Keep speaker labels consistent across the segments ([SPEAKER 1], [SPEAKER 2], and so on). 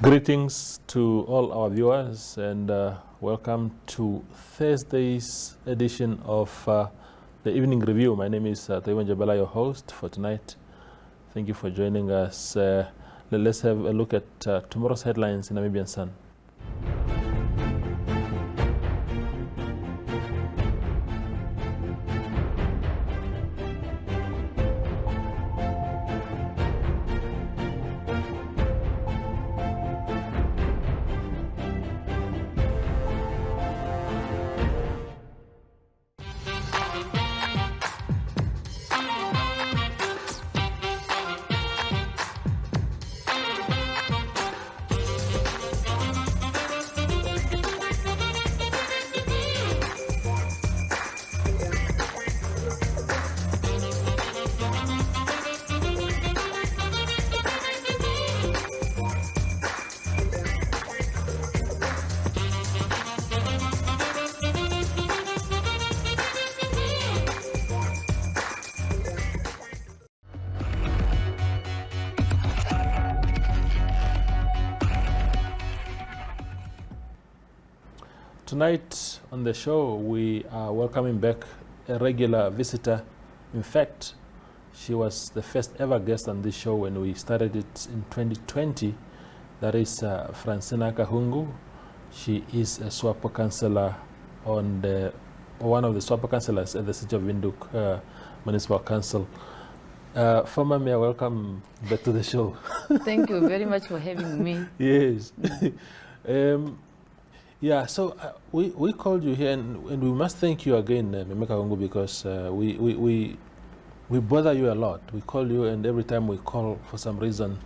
[SPEAKER 1] Greetings to all our viewers and welcome to Thursday's edition of the Evening Review. My name is Taiwan Jabala, your host for tonight. Thank you for joining us. Let's have a look at tomorrow's headlines in Namibian Sun. Tonight on the show, we are welcoming back a regular visitor. In fact, she was the first ever guest on this show when we started it in 2020. That is Fransina Kahungu. She is a Swapo councillor on one of the Swapo councillors at the City of Windhoek Municipal Council. Former Mayor, welcome back to the show.
[SPEAKER 2] Thank you very much for having me.
[SPEAKER 1] Yes. Yeah, so we called you here, and we must thank you again, Meme Kahungu, because we bother you a lot. We call you, and every time we call, for some reason,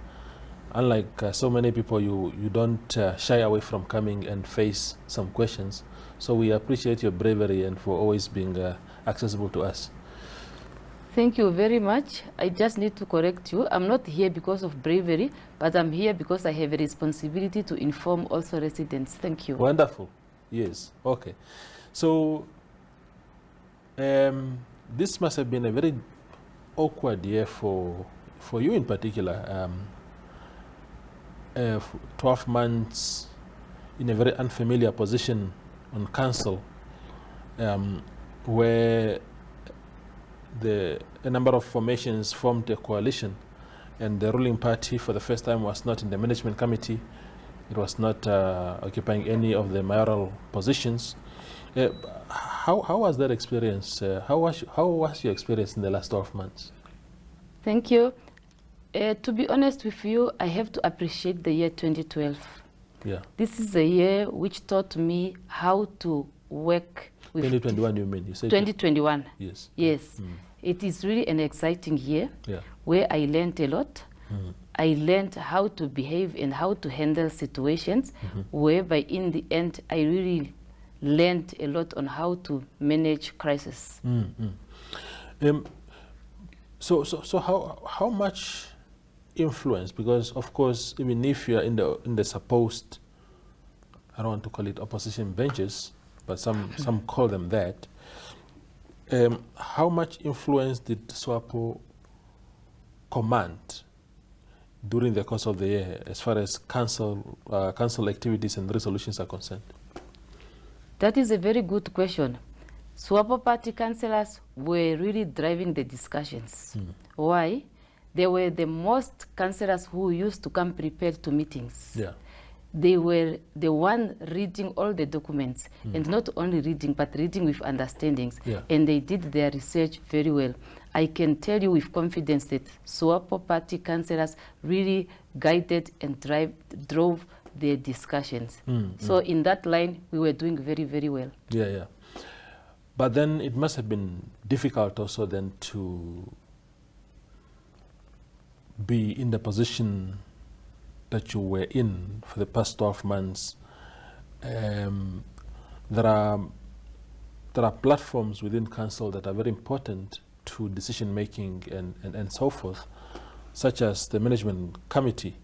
[SPEAKER 1] unlike so many people, you don't shy away from coming and face some questions. So we appreciate your bravery and for always being accessible to us.
[SPEAKER 2] Thank you very much. I just need to correct you. I'm not here because of bravery, but I'm here because I have a responsibility to inform also residents. Thank you.
[SPEAKER 1] Wonderful. Yes. Okay. So this must have been a very awkward year for you in particular. 12 months in a very unfamiliar position on council, where a number of formations formed a coalition, and the ruling party for the first time was not in the management committee. It was not occupying any of the mayoral positions. How was that experience? How was your experience in the last 12 months?
[SPEAKER 2] Thank you. To be honest with you, I have to appreciate the year 2012.
[SPEAKER 1] Yeah.
[SPEAKER 2] This is a year which taught me how to work with
[SPEAKER 1] 2021, you mean? You said
[SPEAKER 2] 2021.
[SPEAKER 1] Yes.
[SPEAKER 2] Yes. It is really an exciting year,
[SPEAKER 1] yeah,
[SPEAKER 2] where I learned a lot. I learned how to behave and how to handle situations, whereby in the end I really learned a lot on how to manage crisis.
[SPEAKER 1] So how much influence? Because of course, even if you are in the supposed, I don't want to call it opposition benches, but some call them that. How much influence did Swapo command during the course of the year as far as council activities and resolutions are concerned?
[SPEAKER 2] That is a very good question. Swapo party councillors were really driving the discussions. Why? They were the most councillors who used to come prepared to meetings.
[SPEAKER 1] Yeah.
[SPEAKER 2] They were the one reading all the documents, and not only reading, but reading with understandings.
[SPEAKER 1] Yeah.
[SPEAKER 2] And they did their research very well. I can tell you with confidence that Swapo party councillors really guided and drove their discussions. So in that line, we were doing very, very well.
[SPEAKER 1] Yeah, yeah. But then it must have been difficult also then to be in the position that you were in for the past 12 months. There are platforms within council that are very important to decision making and so forth, such as the management committee.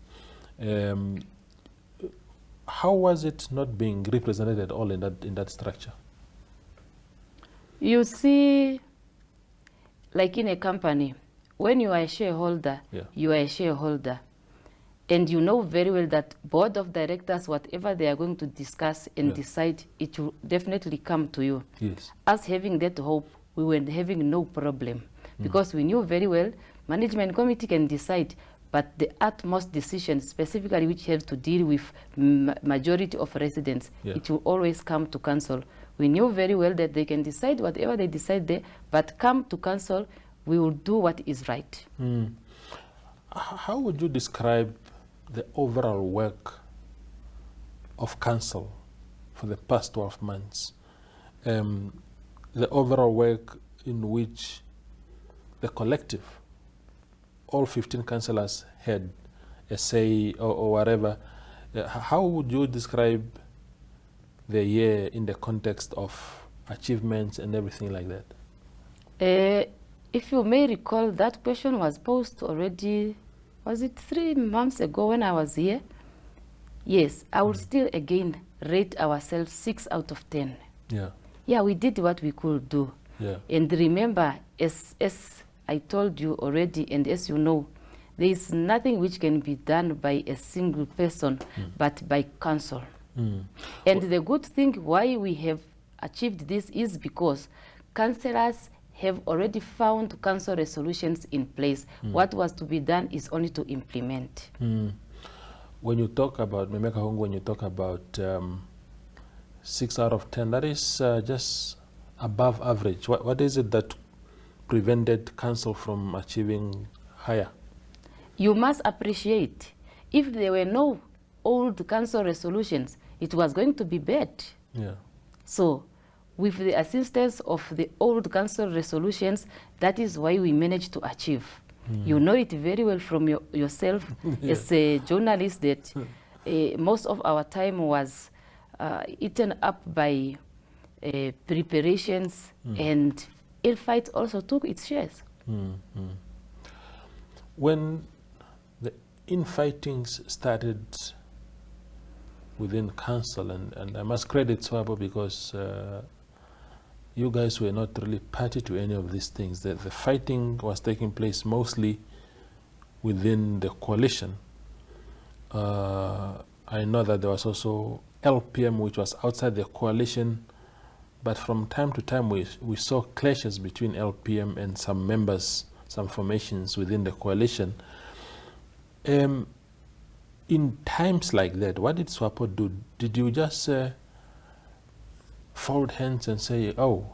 [SPEAKER 1] How was it not being represented at all in that structure?
[SPEAKER 2] You see, like in a company, when you are a shareholder,
[SPEAKER 1] Yeah.
[SPEAKER 2] you are a shareholder. And you know very well that board of directors, whatever they are going to discuss and decide, it will definitely come to you.
[SPEAKER 1] Yes.
[SPEAKER 2] Us having that hope, we were having no problem, because we knew very well management committee can decide, but the utmost decision, specifically which has to deal with majority of residents, it will always come to council. We knew very well that they can decide whatever they decide there, but come to council, we will do what is right.
[SPEAKER 1] How would you describe the overall work of council for the past 12 months? The overall work in which the collective, all 15 councillors had a say or whatever. How would you describe the year in the context of achievements and everything like that?
[SPEAKER 2] If you may recall, that question was posed already, was it 3 months ago when I was here? Yes, I would still again rate ourselves 6 out of 10. Yeah, we did what we could do. And remember, as I told you already, and as you know, there is nothing which can be done by a single person, but by council. And the good thing why we have achieved this is because councillors have already found council resolutions in place. What was to be done is only to implement.
[SPEAKER 1] When you talk about, Memeka Kahungu, when you talk about 6 out of 10, that is just above average. What is it that prevented council from achieving higher?
[SPEAKER 2] You must appreciate, if there were no old council resolutions, it was going to be bad. So with the assistance of the old council resolutions, that is why we managed to achieve. You know it very well from yourself as a journalist that most of our time was eaten up by preparations, and ill fight also took its shares.
[SPEAKER 1] When the infightings started within council, and I must credit Swapo because you guys were not really party to any of these things. The fighting was taking place mostly within the coalition. I know that there was also LPM, which was outside the coalition, but from time to time we saw clashes between LPM and some members, some formations within the coalition. In times like that, what did Swapo do? Did you just fold hands and say, oh,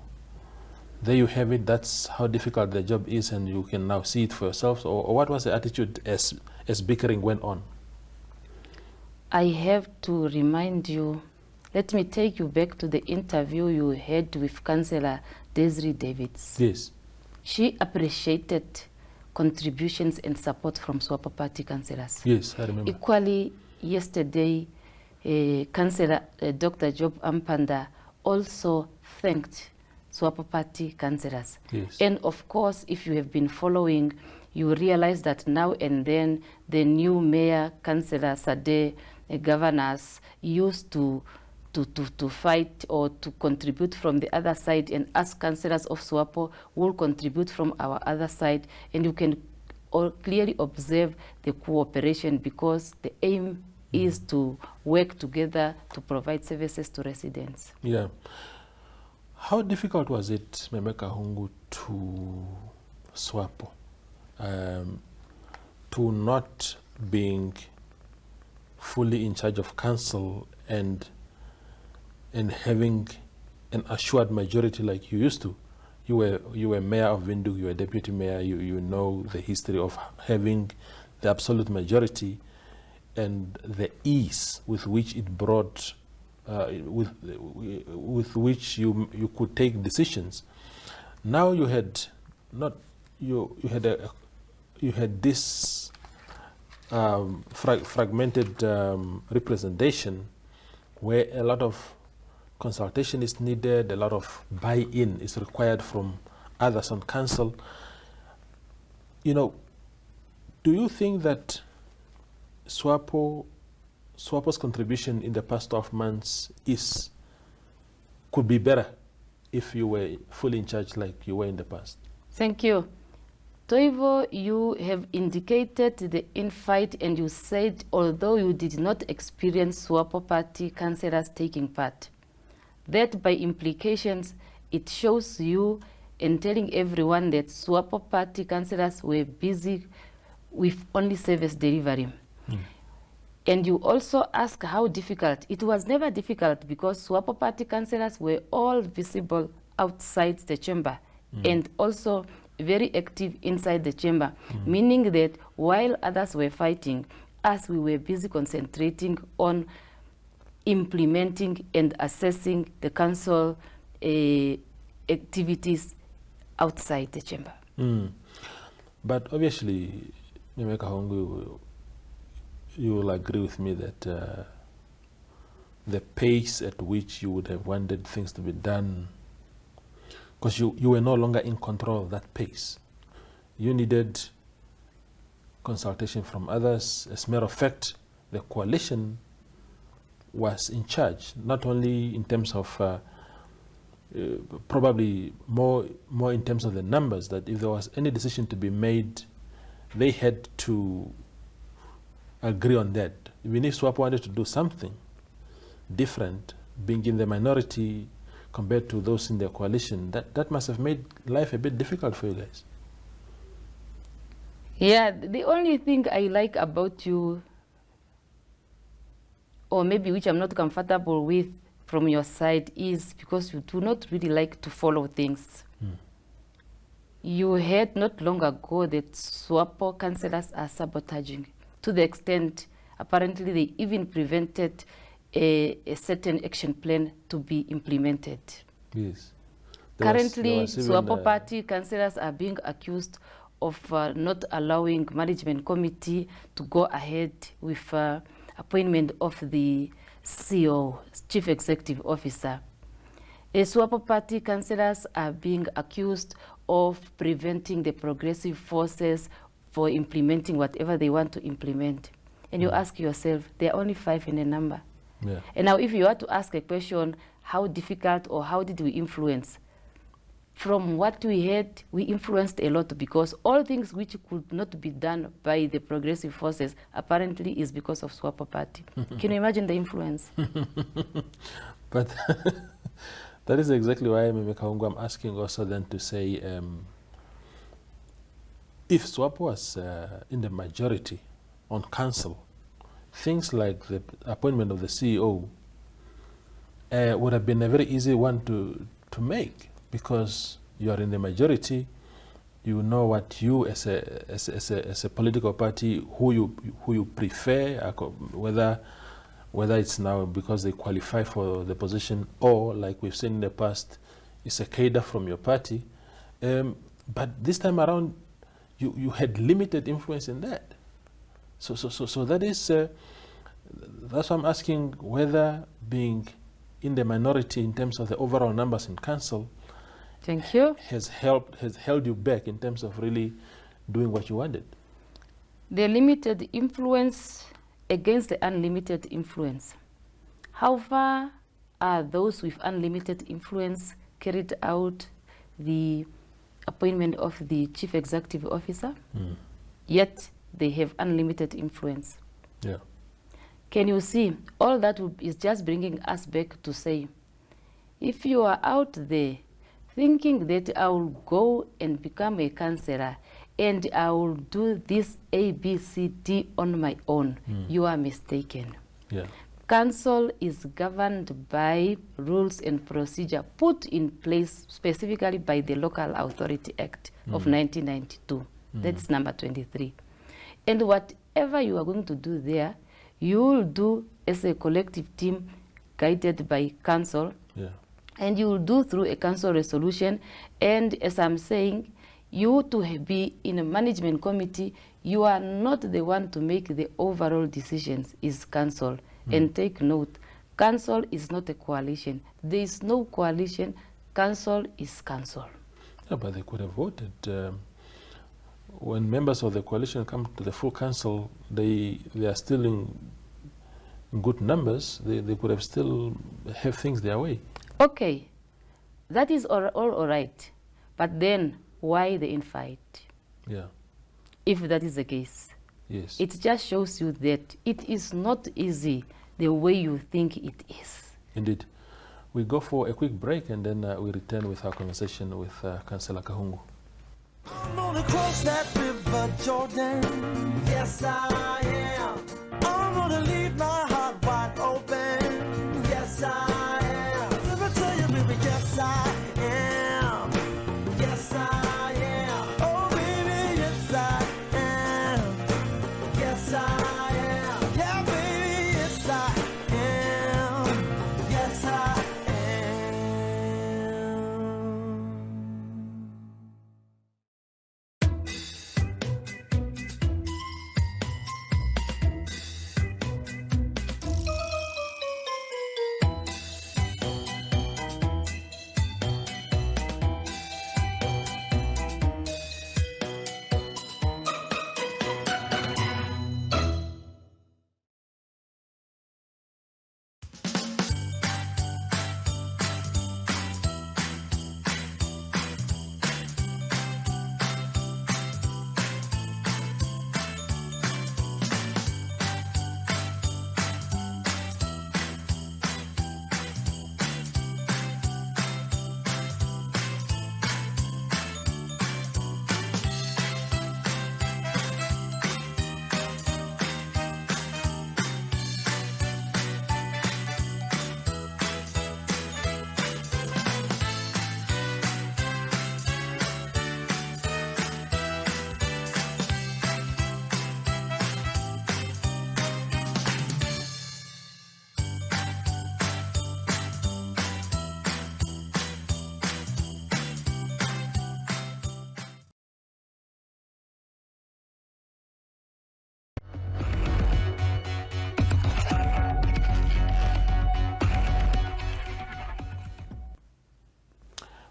[SPEAKER 1] there you have it, that's how difficult the job is and you can now see it for yourselves? Or what was the attitude as bickering went on?
[SPEAKER 2] I have to remind you, let me take you back to the interview you had with Councillor Desiree Davids.
[SPEAKER 1] Yes.
[SPEAKER 2] She appreciated contributions and support from Swapo Party councillors.
[SPEAKER 1] Yes, I remember.
[SPEAKER 2] Equally, yesterday, Councillor Dr. Job Ampanda also thanked Swapo Party councillors.
[SPEAKER 1] Yes.
[SPEAKER 2] And of course, if you have been following, you realize that now and then the new mayor, Councillor Sade, governors used to fight or to contribute from the other side, and us councillors of Swapo will contribute from our other side, and you can clearly observe the cooperation because the aim is to work together to provide services to residents.
[SPEAKER 1] Yeah. How difficult was it, Memeka Kahungu, to Swapo, to not being fully in charge of council and having an assured majority like you used to? You were mayor of Windhoek, you were deputy mayor, you know the history of having the absolute majority and the ease with which it brought, with which you could take decisions. Now you had this fragmented representation where a lot of consultation is needed, a lot of buy-in is required from others on council. You know, do you think that Swapo's contribution in the past 12 months could be better if you were fully in charge like you were in the past?
[SPEAKER 2] Thank you. Toivo, you have indicated the infight and you said although you did not experience Swapo party councillors taking part, that by implications it shows you and telling everyone that Swapo party councillors were busy with only service delivery. And you also ask how difficult. It was never difficult because Swapo party councillors were all visible outside the chamber and also very active inside the chamber, meaning that while others were fighting, us, we were busy concentrating on implementing and assessing the council activities outside the chamber.
[SPEAKER 1] But obviously, Fransina Kahungu, you will agree with me that the pace at which you would have wanted things to be done, because you were no longer in control of that pace. You needed consultation from others. As a matter of fact, the coalition was in charge, not only in terms of probably more in terms of the numbers, that if there was any decision to be made, they had to agree on that. Even if Swapo wanted to do something different, being in the minority compared to those in the coalition, that must have made life a bit difficult for you guys.
[SPEAKER 2] Yeah, the only thing I like about you, or maybe which I'm not comfortable with from your side, is because you do not really like to follow things. You heard not long ago that Swapo councillors are sabotaging, to the extent apparently they even prevented a certain action plan to be implemented.
[SPEAKER 1] Yes.
[SPEAKER 2] Currently, Swapo party councillors are being accused of not allowing management committee to go ahead with appointment of the CEO, Chief Executive Officer. Swapo party councillors are being accused of preventing the progressive forces for implementing whatever they want to implement. And you ask yourself, there are only 5 in the number.
[SPEAKER 1] Yeah.
[SPEAKER 2] And now if you were to ask a question, how difficult or how did we influence? From what we heard, we influenced a lot because all things which could not be done by the progressive forces apparently is because of Swapo party. Can you imagine the influence?
[SPEAKER 1] But that is exactly why, Fransina Kahungu, I'm asking also then to say, if Swapo was in the majority on council, things like the appointment of the CEO would have been a very easy one to make, because you are in the majority. You know what you as a political party, who you prefer, whether it's now because they qualify for the position, or like we've seen in the past, it's a cadre from your party. But this time around, you had limited influence in that. So that is that's why I'm asking whether being in the minority in terms of the overall numbers in council,
[SPEAKER 2] thank you,
[SPEAKER 1] has held you back in terms of really doing what you wanted.
[SPEAKER 2] The limited influence against the unlimited influence. How far are those with unlimited influence carried out the appointment of the Chief Executive Officer? Yet they have unlimited influence.
[SPEAKER 1] Yeah.
[SPEAKER 2] Can you see? All that is just bringing us back to say, if you are out there thinking that I will go and become a councillor and I will do this A, B, C, D on my own, you are mistaken.
[SPEAKER 1] Yeah.
[SPEAKER 2] Council is governed by rules and procedure put in place specifically by the Local Authority Act of 1992. That's number 23. And whatever you are going to do there, you will do as a collective team guided by council.
[SPEAKER 1] Yeah.
[SPEAKER 2] And you will do through a council resolution. And as I'm saying, you to be in a management committee, you are not the one to make the overall decisions, is council. And take note, council is not a coalition. There is no coalition. Council is council.
[SPEAKER 1] Yeah, but they could have voted. When members of the coalition come to the full council, they are still in good numbers. They could have still have things their way.
[SPEAKER 2] Okay, that is all right. But then, why the infight?
[SPEAKER 1] Yeah.
[SPEAKER 2] If that is the case.
[SPEAKER 1] Yes.
[SPEAKER 2] It just shows you that it is not easy the way you think it is.
[SPEAKER 1] Indeed. We go for a quick break and then we return with our conversation with Councillor Kahungu.
[SPEAKER 3] I'm gonna cross that river, Jordan. Yes, I am. I'm gonna leave my heart wide open. Yes, I am. Let me tell you, baby, yes, I am. Yes, I am. Oh, baby, yes, I am. Yes, I am. Yeah, baby, yes, I am. Yes, I am.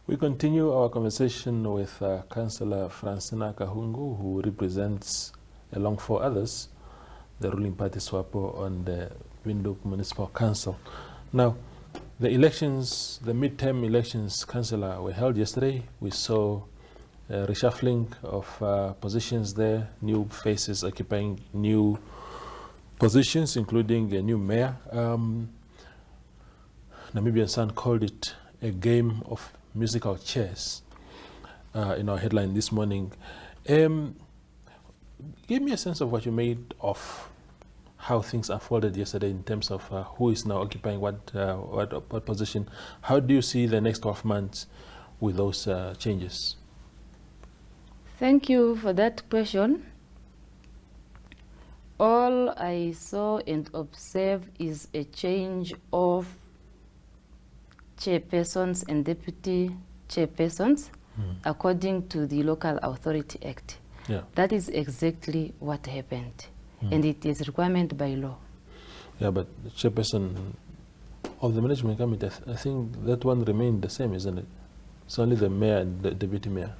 [SPEAKER 1] We continue our conversation with Councillor Fransina Kahungu, who represents, along four others, the ruling party Swapo on the Windhoek Municipal Council. Now, the elections, the midterm elections, Councillor, were held yesterday. We saw a reshuffling of positions there, new faces occupying new positions, including a new mayor. Namibian Sun called it a game of musical chairs in our headline this morning. Give me a sense of what you made of how things unfolded yesterday in terms of who is now occupying what position. How do you see the next 12 months with those changes?
[SPEAKER 2] Thank you for that question. All I saw and observed is a change of chairpersons and deputy chairpersons according to the Local Authority Act.
[SPEAKER 1] Yeah.
[SPEAKER 2] That is exactly what happened, and it is requirement by law.
[SPEAKER 1] Yeah, but the chairperson of the management committee, I think that one remained the same, isn't it? It's only the mayor and the deputy mayor.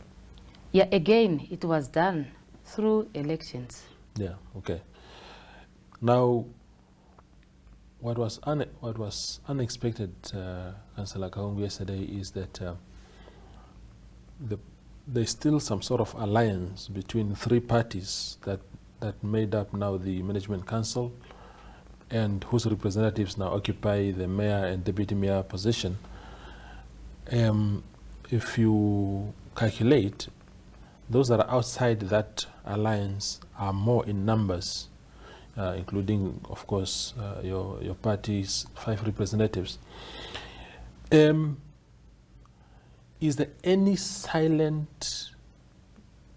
[SPEAKER 2] Yeah, again, it was done through elections.
[SPEAKER 1] Yeah, okay. Now, what was unexpected, Councillor Kahungu, yesterday is that there's still some sort of alliance between three parties that made up now the management council and whose representatives now occupy the mayor and deputy mayor position. If you calculate, those that are outside that alliance are more in numbers, including, of course, your party's 5 representatives. Is there any silent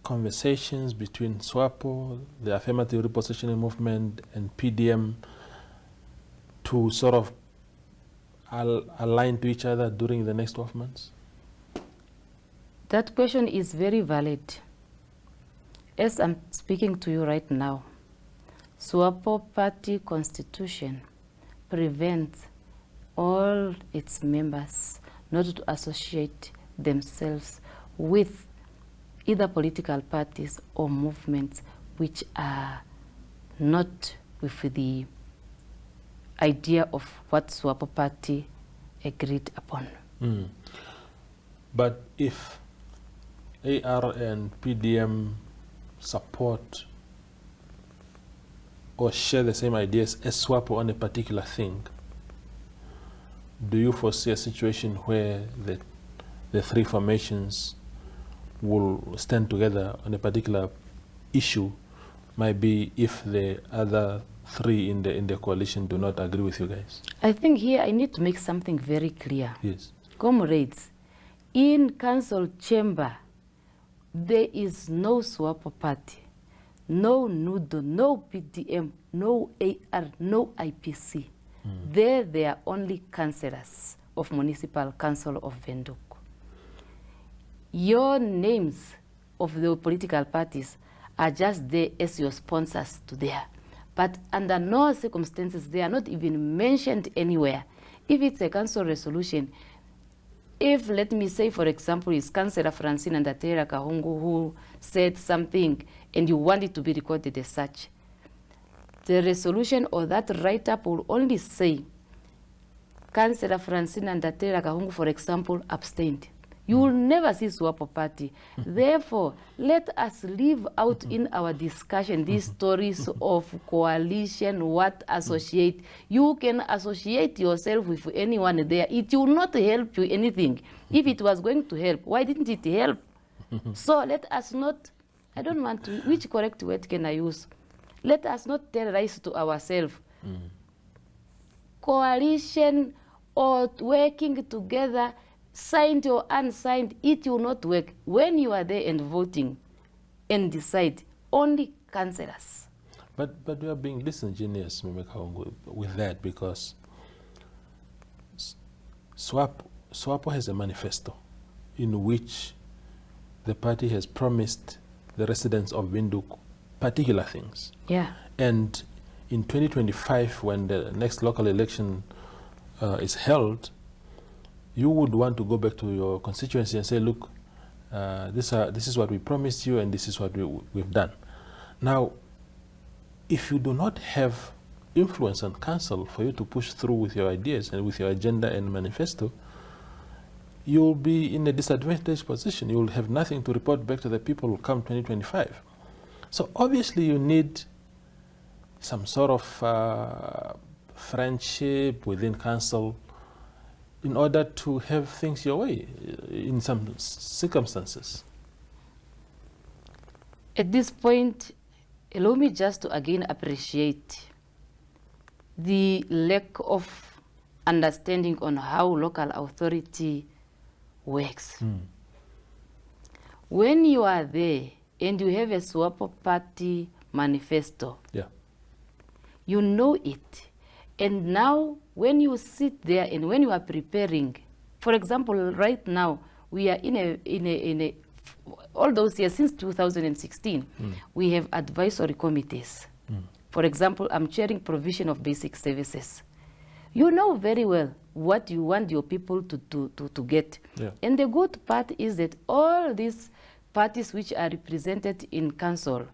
[SPEAKER 1] conversations between Swapo, the affirmative repositioning movement, and PDM to sort of align to each other during the next 12 months?
[SPEAKER 2] That question is very valid. As I'm speaking to you right now, Swapo party constitution prevents all its members not to associate themselves with either political parties or movements which are not with the idea of what Swapo party agreed upon.
[SPEAKER 1] But if AR and PDM support or share the same ideas as Swapo on a particular thing, do you foresee a situation where the three formations will stand together on a particular issue? Might be if the other three in the coalition do not agree with you guys.
[SPEAKER 2] I think here I need to make something very clear.
[SPEAKER 1] Yes.
[SPEAKER 2] Comrades, in council chamber, there is no Swapo party, no NUDO, no PDM, no AR, no IPC. They are only councillors of Municipal Council of Windhoek. Your names of the political parties are just there as your sponsors to there. But under no circumstances, they are not even mentioned anywhere. If it's a council resolution, if, let me say, for example, it's Councillor Fransina Kahungu who said something and you want it to be recorded as such, the resolution or that write-up will only say, Councillor Fransina Kahungu, for example, abstained. You will never see Swapo party. Therefore, let us leave out in our discussion these stories of coalition, what associate. You can associate yourself with anyone there. It will not help you anything. If it was going to help, why didn't it help? So let us not, I don't want to, which correct word can I use? Let us not terrorize to ourselves. Coalition or working together, signed or unsigned, it will not work. When you are there and voting and decide, only councillors.
[SPEAKER 1] But we are being disingenuous, with that, because Swapo has a manifesto in which the party has promised the residents of Windhoek particular things.
[SPEAKER 2] Yeah.
[SPEAKER 1] And in 2025, when the next local election is held, you would want to go back to your constituency and say, look, this is what we promised you and this is what we've done. Now, if you do not have influence on council for you to push through with your ideas and with your agenda and manifesto, you'll be in a disadvantaged position. You'll have nothing to report back to the people come 2025. So obviously you need some sort of friendship within council in order to have things your way in some circumstances.
[SPEAKER 2] At this point, allow me just to again appreciate the lack of understanding on how local authority works. When you are there and you have a Swapo party manifesto,
[SPEAKER 1] yeah,
[SPEAKER 2] you know it. And now when you sit there and when you are preparing, for example, right now, we are in a all those years since 2016, we have advisory committees. For example, I'm chairing provision of basic services. You know very well what you want your people to get.
[SPEAKER 1] Yeah.
[SPEAKER 2] And the good part is that all these parties which are represented in council,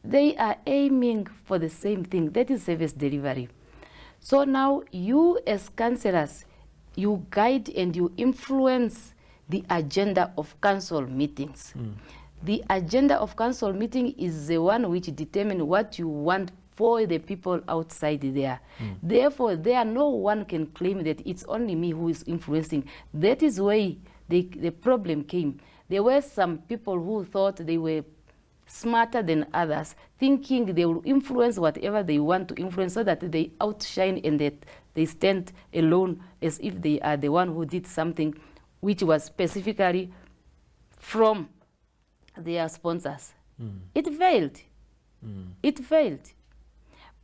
[SPEAKER 2] they are aiming for the same thing, that is service delivery. So now you as councillors, you guide and you influence the agenda of council meetings. The agenda of council meeting is the one which determines what you want for the people outside there. Therefore, no one can claim that it's only me who is influencing. That is why the problem came. There were some people who thought they were smarter than others, thinking they will influence whatever they want to influence so that they outshine and that they stand alone as if they are the one who did something which was specifically from their sponsors. It failed. It failed.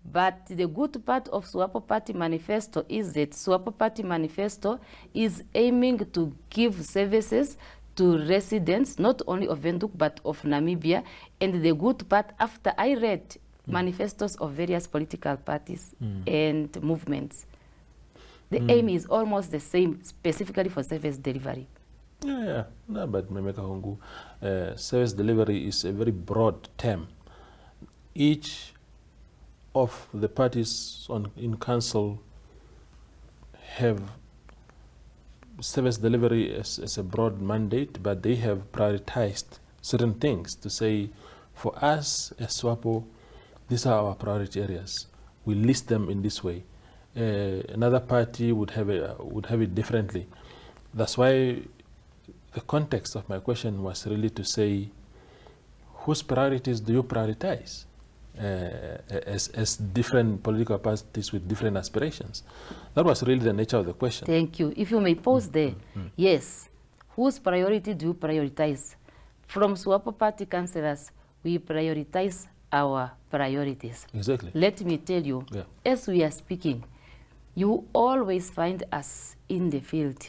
[SPEAKER 2] But the good part of Swapo Party Manifesto is that Swapo Party Manifesto is aiming to give services to residents, not only of Windhoek, but of Namibia. And the good part, after I read manifestos of various political parties and movements, the aim is almost the same, specifically for service delivery.
[SPEAKER 1] Yeah. No, but Kahungu, service delivery is a very broad term. Each of the parties in council have service delivery as a broad mandate, but they have prioritized certain things to say, For us as Swapo, these are our priority areas. We list them in this way. Another party would have it differently. That's why the context of my question was really to say, whose priorities do you prioritize as different political parties with different aspirations? That was really the nature of the question.
[SPEAKER 2] Thank you. If you may pause there. Yes. Whose priority do you prioritize? From Swapo Party councillors, we prioritize our priorities.
[SPEAKER 1] Exactly.
[SPEAKER 2] Let me tell you, as we are speaking, you always find us in the field.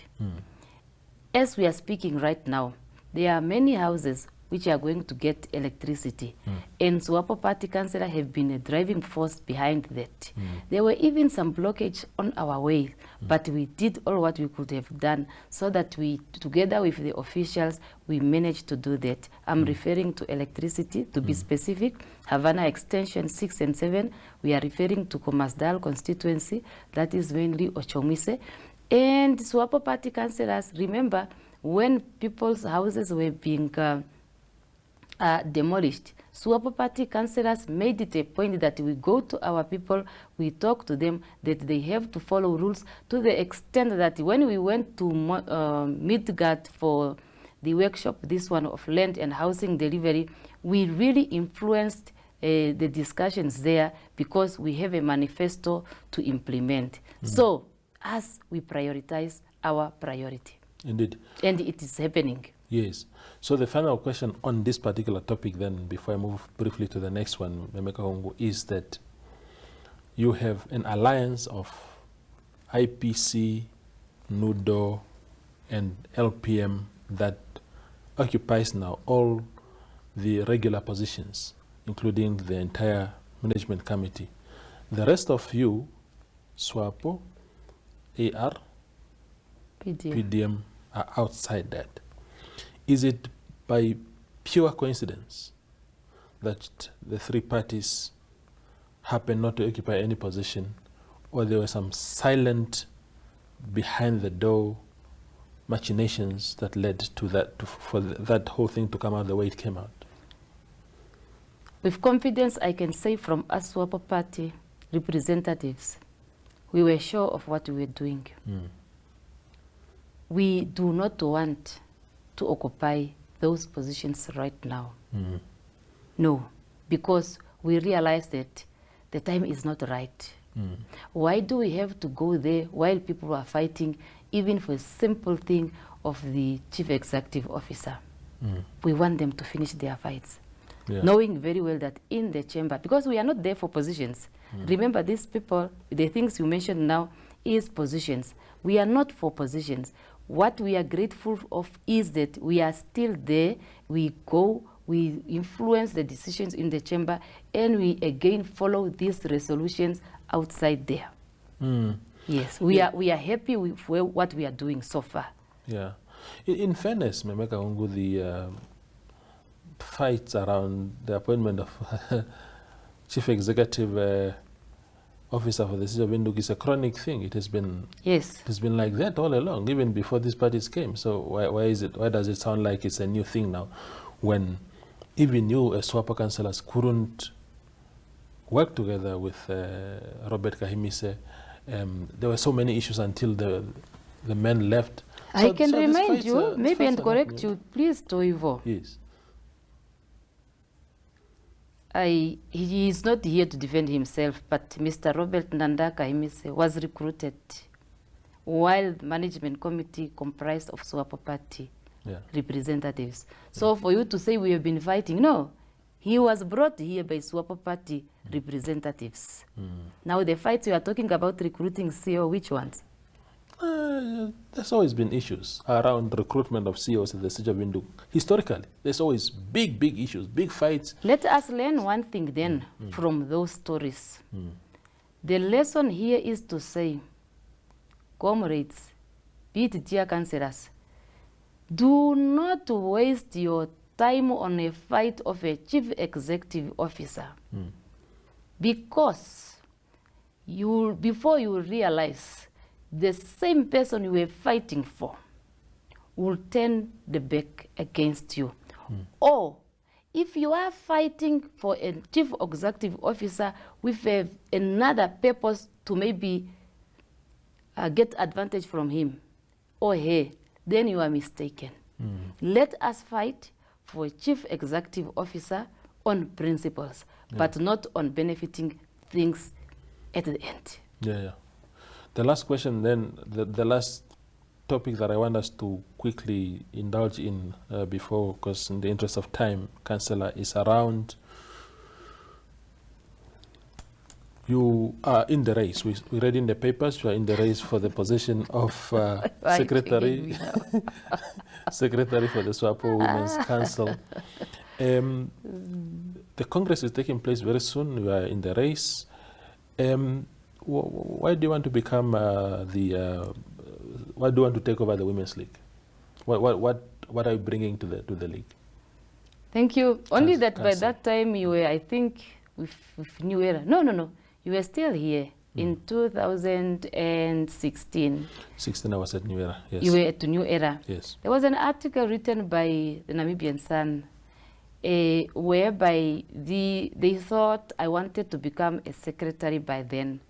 [SPEAKER 2] As we are speaking right now, there are many houses which are going to get electricity. And Swapo Party councillor have been a driving force behind that. There were even some blockage on our way, but we did all what we could have done so that we, together with the officials, we managed to do that. I'm referring to electricity, to be specific, Havana Extension 6 and 7. We are referring to Komasdal constituency, that is mainly Ochomise. And Swapo Party councillors, remember, when people's houses were being demolished, Swapo Party councillors made it a point that we go to our people, we talk to them, that they have to follow rules, to the extent that when we went to Midgard for the workshop, this one of land and housing delivery, we really influenced the discussions there because we have a manifesto to implement. So, as we prioritize our priority.
[SPEAKER 1] Indeed.
[SPEAKER 2] And it is happening.
[SPEAKER 1] Yes. So the final question on this particular topic then, before I move briefly to the next one, Mme Kahungu, is that you have an alliance of IPC, NUDO, and LPM that occupies now all the regular positions, including the entire management committee. The rest of you, SWAPO, AR, PDM, are outside that. Is it by pure coincidence that the three parties happen not to occupy any position, or there were some silent, behind the door machinations that led to that, for that whole thing to come out the way it came out?
[SPEAKER 2] With confidence, I can say from us Swapo Party representatives, we were sure of what we were doing. We do not want to occupy those positions right now. No, because we realize that the time is not right. Why do we have to go there while people are fighting, even for a simple thing of the chief executive officer? We want them to finish their fights. Knowing very well that in the chamber, because we are not there for positions. Remember, these people, the things you mentioned now is positions. We are not for positions. What we are grateful of is that we are still there. We go, we influence the decisions in the chamber, and we again follow these resolutions outside there. Yes, we are happy with what we are doing so far.
[SPEAKER 1] Yeah. In fairness, Mme Kahungu, the fights around the appointment of Chief Executive Officer for the City of Windhoek is a chronic thing. It has been like that all along, even before these parties came. So why does it sound like it's a new thing now, when even you as Swapo councillors couldn't work together with Robert Kahimise? There were so many issues until the men left.
[SPEAKER 2] I can remind you, maybe, and correct you, please, Toivo.
[SPEAKER 1] Yes.
[SPEAKER 2] He is not here to defend himself, but Mr. Robert Nanda Kahimise was recruited while the management committee comprised of Swapo Party representatives. So for you to say we have been fighting, no. He was brought here by Swapo Party representatives. Now the fights you are talking about recruiting CEO, which ones?
[SPEAKER 1] There's always been issues around recruitment of CEOs in the City of Windhoek. Historically, there's always big issues, big fights.
[SPEAKER 2] Let us learn one thing then from those stories. The lesson here is to say, comrades, be it dear councillors, do not waste your time on a fight of a chief executive officer. Because before you realize, the same person you were fighting for will turn the back against you. Or if you are fighting for a chief executive officer with another purpose to maybe get advantage from him or her, then you are mistaken. Let us fight for a chief executive officer on principles, but not on benefiting things at the end.
[SPEAKER 1] Yeah. The last question then, the last topic that I want us to quickly indulge in before, because in the interest of time, Councillor, is around, you are in the race. We read in the papers, you are in the race for the position of secretary, secretary for the Swapo Women's Council. The Congress is taking place very soon. You are in the race. Why do you want to become why do you want to take over the Women's League? What are you bringing to the league?
[SPEAKER 2] Thank you. Only that by that time you were, I think, with New Era. No. You were still here in 2016.
[SPEAKER 1] 16, I was at New Era, yes.
[SPEAKER 2] You were at New Era.
[SPEAKER 1] Yes.
[SPEAKER 2] There was an article written by the Namibian Sun whereby they thought I wanted to become a secretary by then.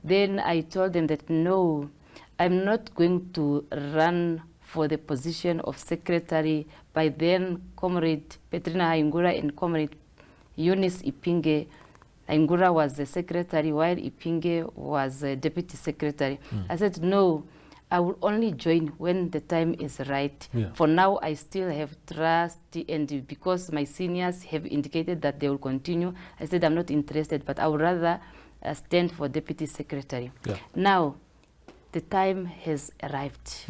[SPEAKER 2] Then I told them that no, I'm not going to run for the position of secretary. By then, Comrade Petrina Haingura and Comrade Eunice Ipinge, Haingura was the secretary while Ipinge was a deputy secretary. I said, no, I will only join when the time is right. For now, I still have trust, and because my seniors have indicated that they will continue, I said I'm not interested, but I would rather stand for deputy secretary. Now, the time has arrived.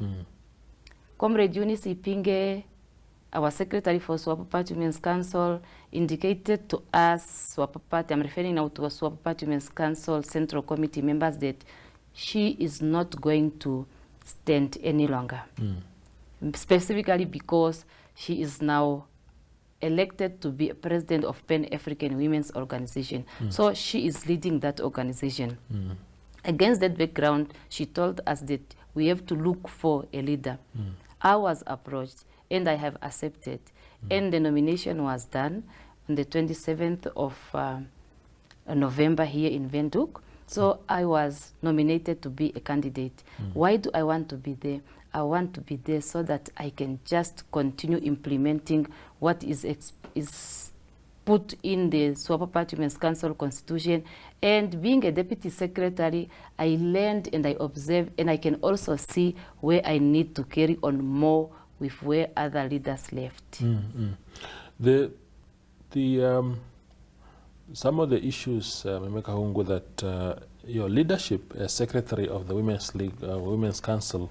[SPEAKER 2] Comrade Eunice Ipinge, our secretary for Swapo Party Women's Council, indicated to us, Swapo Party, I'm referring now to a Swapo Party Women's Council Central Committee members, that she is not going to stand any longer. Specifically because she is now elected to be a president of Pan-African Women's Organization. So she is leading that organization. Against that background, she told us that we have to look for a leader. I was approached and I have accepted. And the nomination was done on the 27th of November here in Windhoek. So I was nominated to be a candidate. Why do I want to be there? I want to be there so that I can just continue implementing what is put in the Swapo Party Women's Council Constitution. And being a deputy secretary, I learned and I observed, and I can also see where I need to carry on more with where other leaders left.
[SPEAKER 1] Some of the issues, Kahungu, that your leadership as secretary of the Women's League, Women's Council,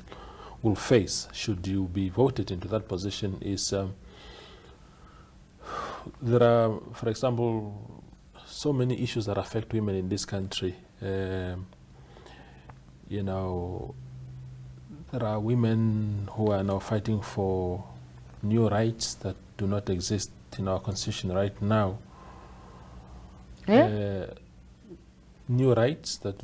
[SPEAKER 1] will face should you be voted into that position is there are, for example, so many issues that affect women in this country. You know, there are women who are now fighting for new rights that do not exist in our constitution right now. New rights that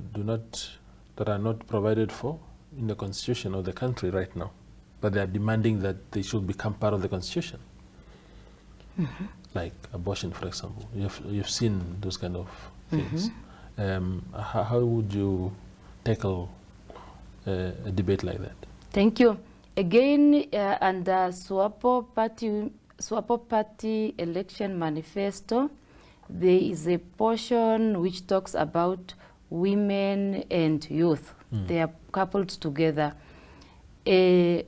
[SPEAKER 1] are not provided for in the constitution of the country right now, but they are demanding that they should become part of the constitution. Like abortion, for example. You've seen those kind of things. How would you tackle a debate like that?
[SPEAKER 2] Thank you. Again, under Swapo Party Election Manifesto, there is a portion which talks about women and youth. They are coupled together. I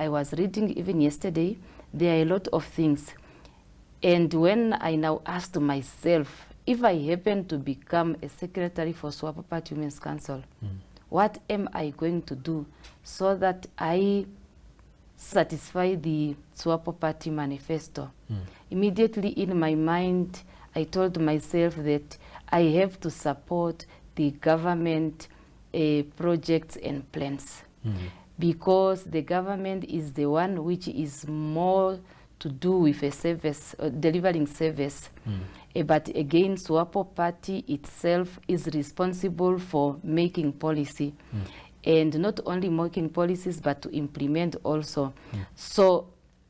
[SPEAKER 2] was reading even yesterday, there are a lot of things. And when I now asked myself, if I happen to become a secretary for Swapo Party Women's Council, what am I going to do so that I satisfy the Swapo Party manifesto? Immediately in my mind, I told myself that I have to support the government projects and plans, because the government is the one which is more to do with a service, delivering service. But again, Swapo Party itself is responsible for making policy. And not only making policies, but to implement also. So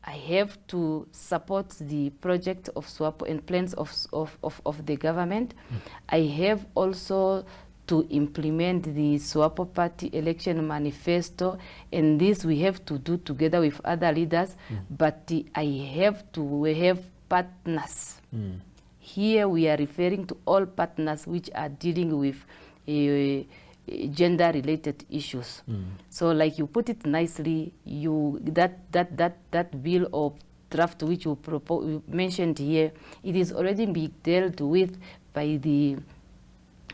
[SPEAKER 2] I have to support the project of Swapo and plans of the government. I have also to implement the Swapo Party election manifesto, and this we have to do together with other leaders, but I have to have partners. Here we are referring to all partners which are dealing with gender-related issues. So, like you put it nicely, that bill or draft which you mentioned here, it is already being dealt with by the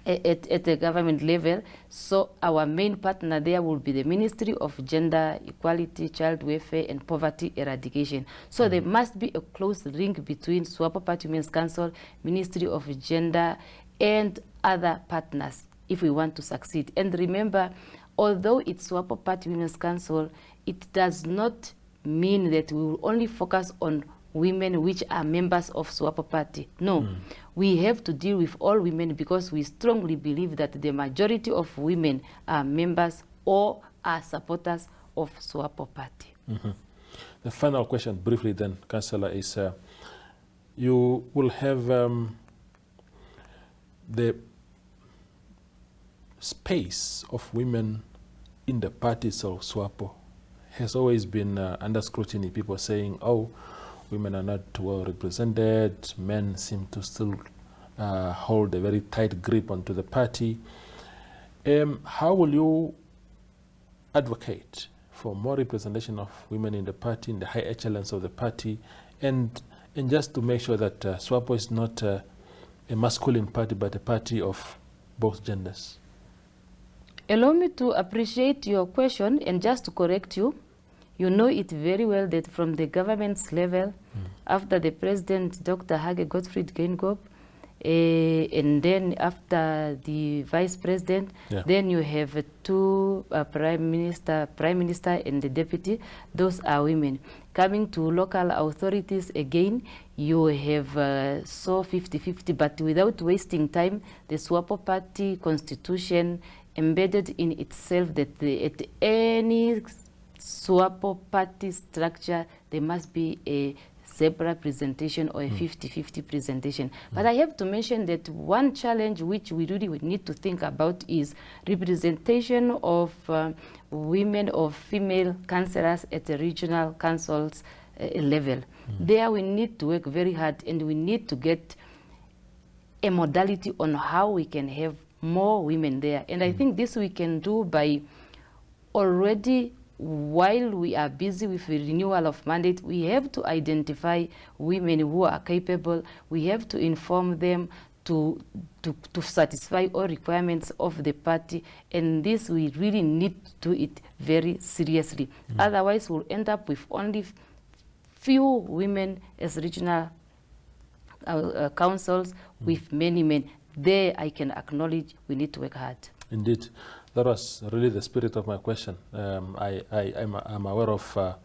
[SPEAKER 2] at the government level. So our main partner there will be the Ministry of Gender Equality, Child Welfare and Poverty Eradication. So there must be a close link between Swapo Party Women's Council, Ministry of Gender and other partners if we want to succeed. And remember, although it's Swapo Party Women's Council, it does not mean that we will only focus on women which are members of Swapo Party. No, we have to deal with all women because we strongly believe that the majority of women are members or are supporters of Swapo Party.
[SPEAKER 1] The final question, briefly then, Councillor, is you will have the space of women in the parties of Swapo has always been under scrutiny. People saying, oh, women are not well represented, men seem to still hold a very tight grip onto the party. How will you advocate for more representation of women in the party, in the high echelons of the party, and just to make sure that Swapo is not a masculine party, but a party of both genders?
[SPEAKER 2] Allow me to appreciate your question and just to correct you. You know it very well that from the government's level, after the president, Dr. Hage Gottfried Geingob, and then after the vice president, then you have two prime minister and the deputy. Those are women. Coming to local authorities again, you have so 50-50, but without wasting time, the Swapo Party constitution embedded in itself that at any Swapo Party structure, there must be a zebra presentation or a 50-50 presentation. But I have to mention that one challenge which we really would need to think about is representation of women or female councillors at the regional councils level. There we need to work very hard, and we need to get a modality on how we can have more women there. And I think this we can do by already, while we are busy with the renewal of mandate, we have to identify women who are capable. We have to inform them to satisfy all requirements of the party, and this we really need to do it very seriously. Otherwise, we'll end up with only few women as regional councils with many men. There I can acknowledge we need to work hard.
[SPEAKER 1] Indeed. That was really the spirit of my question. I'm aware of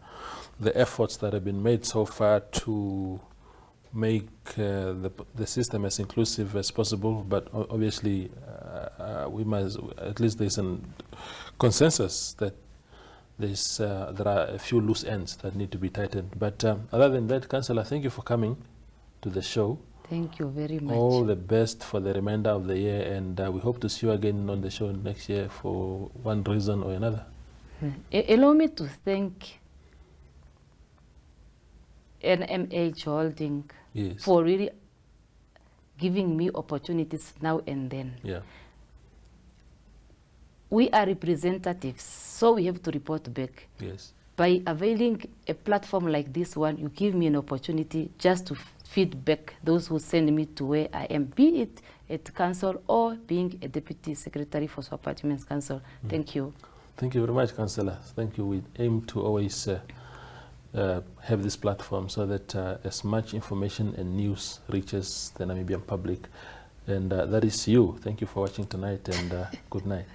[SPEAKER 1] the efforts that have been made so far to make the system as inclusive as possible, but obviously we must, at least there's a consensus that there are a few loose ends that need to be tightened. But other than that, Councillor, thank you for coming to the show.
[SPEAKER 2] Thank you very much.
[SPEAKER 1] All the best for the remainder of the year, and we hope to see you again on the show next year for one reason or another.
[SPEAKER 2] Allow me to thank NMH Holding for really giving me opportunities now and then.
[SPEAKER 1] Yeah.
[SPEAKER 2] We are representatives, so we have to report back.
[SPEAKER 1] Yes.
[SPEAKER 2] By availing a platform like this one, you give me an opportunity just to feedback those who send me to where I am, be it at council or being a deputy secretary for Swapo Party Women's Council. Thank you.
[SPEAKER 1] Thank you very much, Councillor. Thank you. We aim to always have this platform so that as much information and news reaches the Namibian public. And that is you. Thank you for watching tonight, and good night.